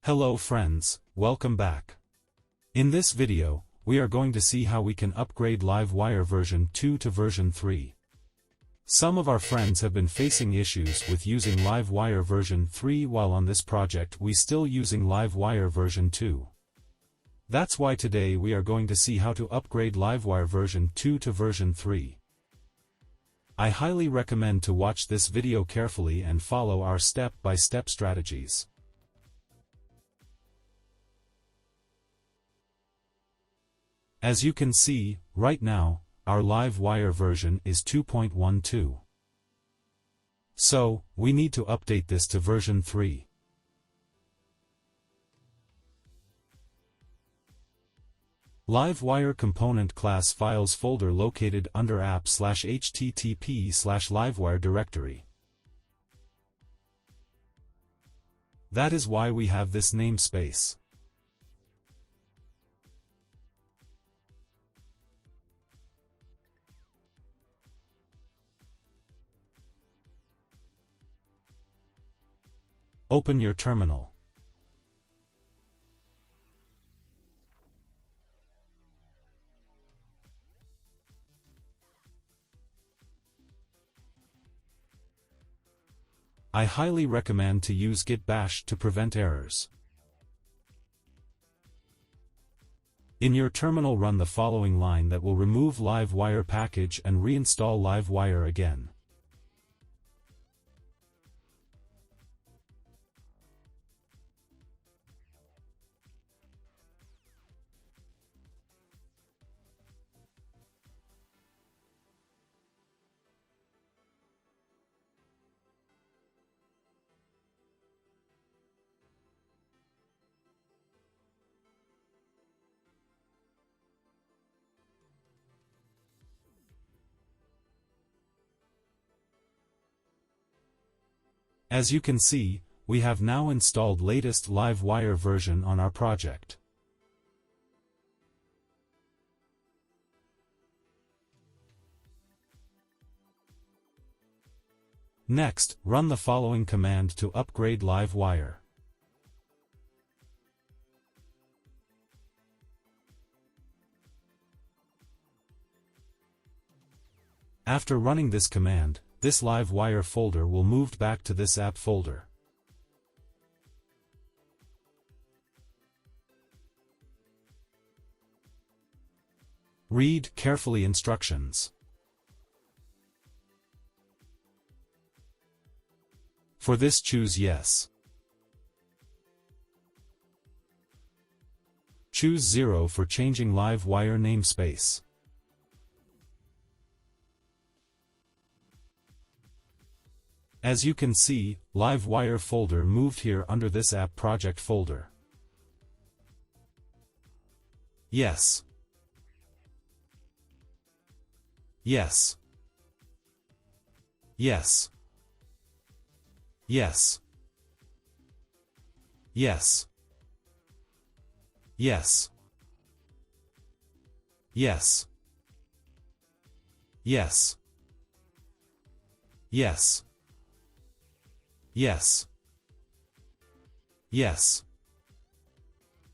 Hello friends, welcome back. In this video, we are going to see how we can upgrade Livewire version 2 to version 3. Some of our friends have been facing issues with using Livewire version 3 while on this project we still using Livewire version 2. That's why today we are going to see how to upgrade Livewire version 2 to version 3. I highly recommend to watch this video carefully and follow our step-by-step strategies. As you can see, right now, our Livewire version is 2.12. So, we need to update this to version 3. Livewire component class files folder located under app/http/livewire directory. That is why we have this namespace. Open your terminal. I highly recommend to use git bash to prevent errors. In your terminal run the following line that will remove Livewire package and reinstall Livewire again. As you can see, we have now installed latest Livewire version on our project. Next, run the following command to upgrade Livewire. After running this command, this Livewire folder will move back to this app folder. Read carefully instructions. For this choose Yes. Choose 0 for changing Livewire namespace. As you can see, Livewire folder moved here under this app project folder. Yes. Yes. Yes. Yes. Yes. Yes. Yes. Yes. Yes. Yes. Yes.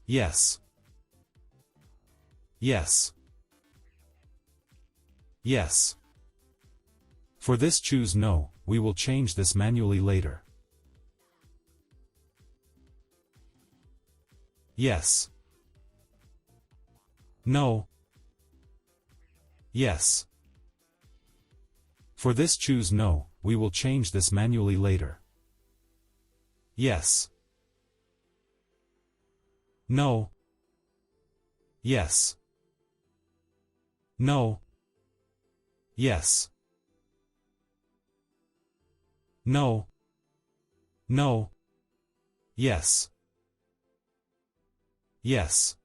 Yes. Yes. Yes. For this choose No, we will change this manually later. Yes. No. Yes. For this choose No, we will change this manually later. Yes. No. Yes. No. Yes. No. No. Yes. Yes.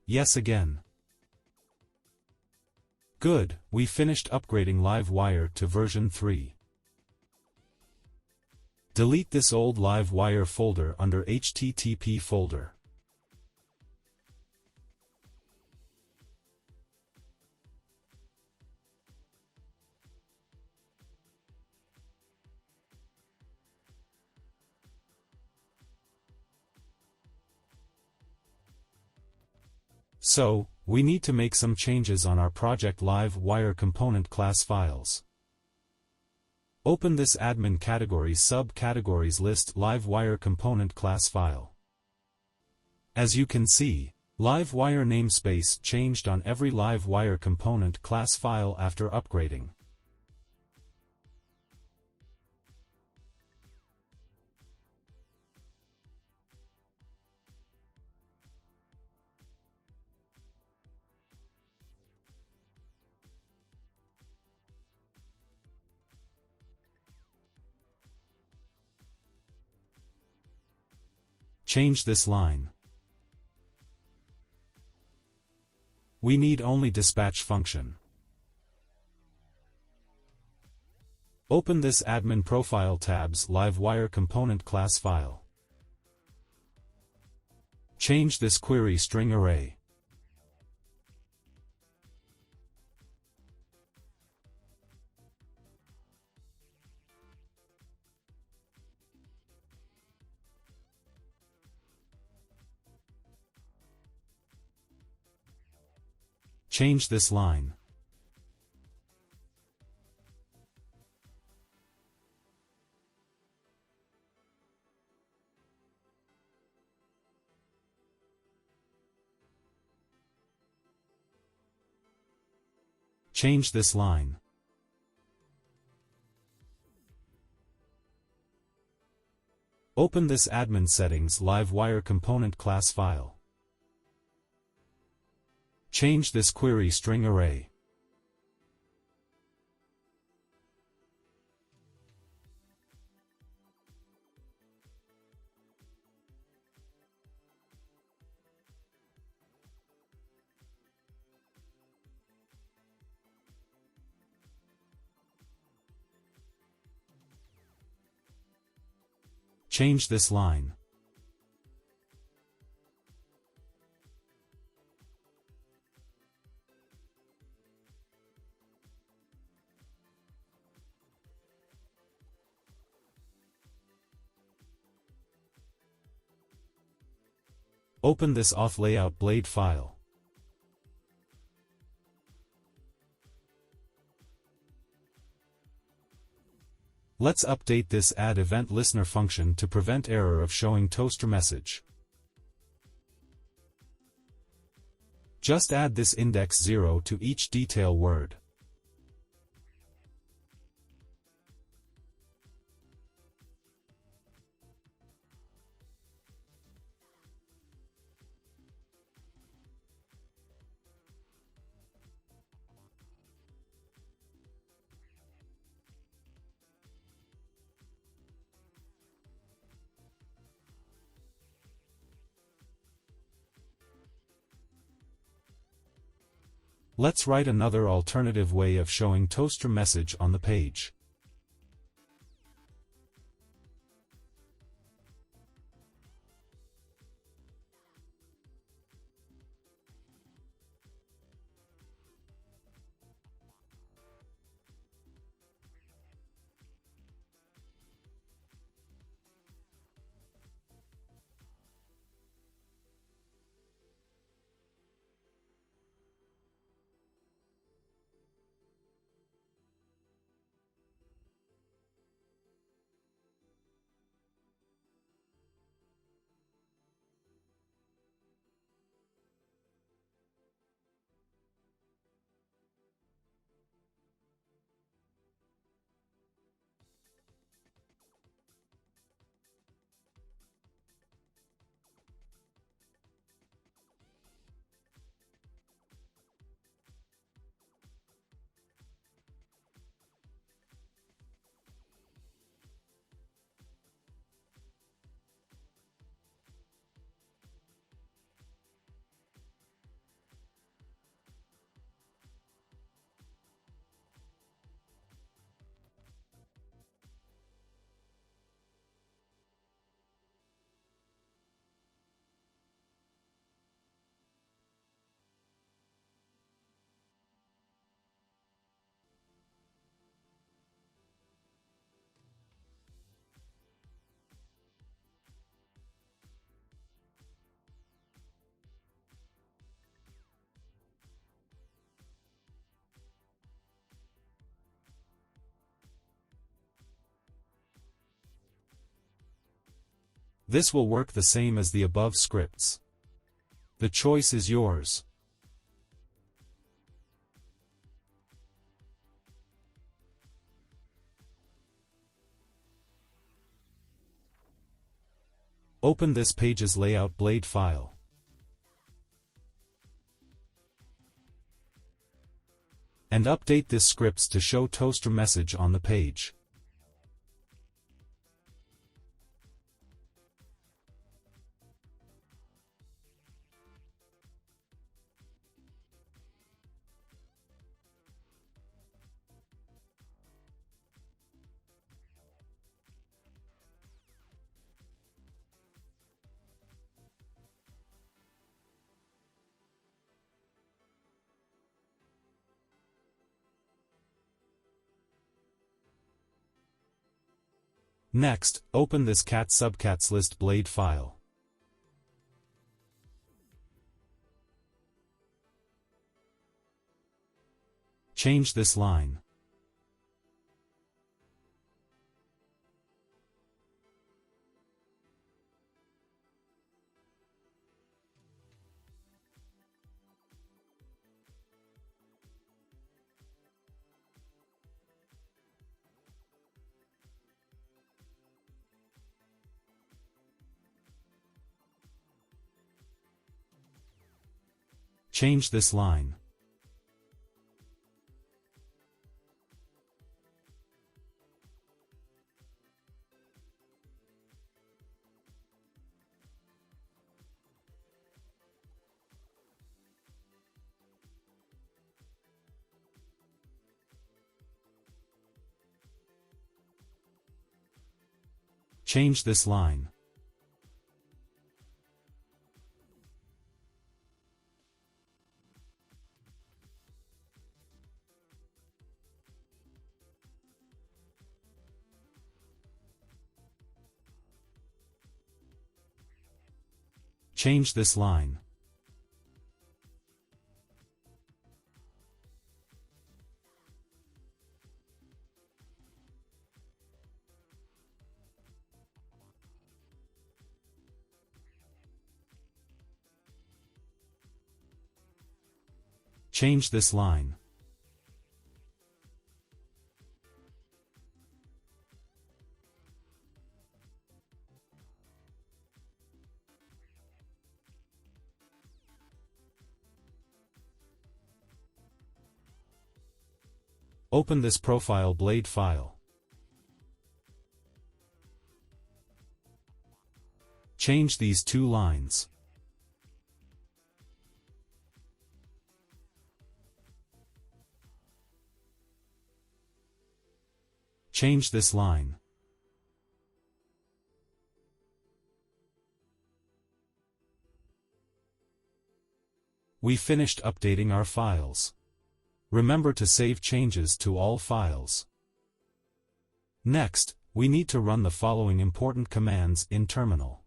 Yes again. Good, we finished upgrading Livewire to version 3. Delete this old Livewire folder under HTTP folder. So, we need to make some changes on our project Livewire component class files. Open this admin category subcategories list Livewire component class file. As you can see, Livewire namespace changed on every Livewire component class file after upgrading. Change this line. We need only dispatch function. Open this admin profile tabs Livewire component class file. Change this query string array. Change this line. Change this line. Open this admin settings Livewire component class file. Change this query string array. Change this line. Open this auth layout blade file. Let's update this add event listener function to prevent error of showing toaster message. Just add this index 0 to each detail word. Let's write another alternative way of showing toaster message on the page. This will work the same as the above scripts. The choice is yours. Open this page's layout blade file. And update this scripts to show toaster message on the page. Next, open this cat subcats list blade file. Change this line. Change this line. Change this line. Change this line. Change this line. Open this profile blade file. Change these two lines. Change this line. We finished updating our files. Remember to save changes to all files. Next, we need to run the following important commands in terminal.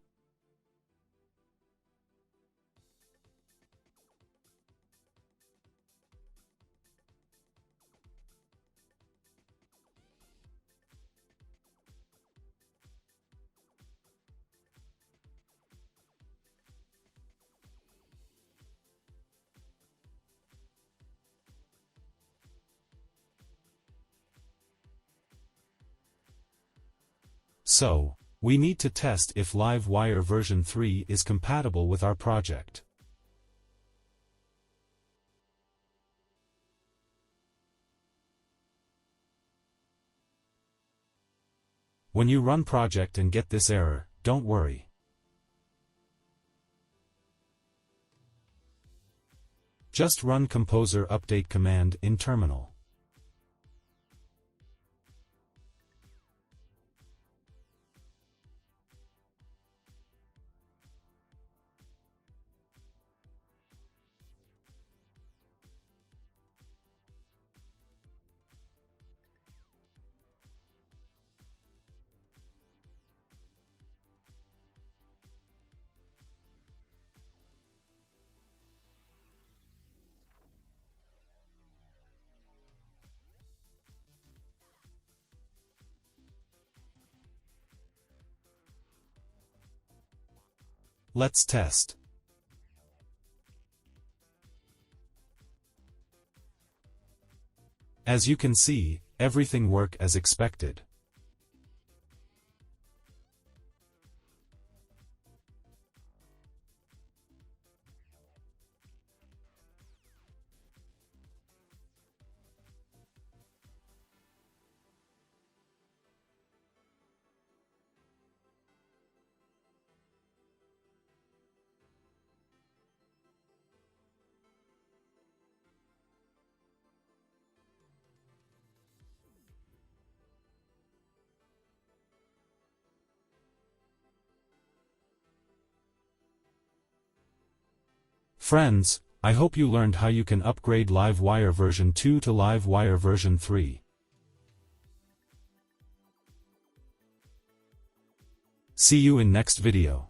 So, we need to test if Livewire version 3 is compatible with our project. When you run project and get this error, don't worry. Just run composer update command in terminal. Let's test. As you can see, everything worked as expected. Friends, I hope you learned how you can upgrade Livewire version 2 to Livewire version 3. See you in next video.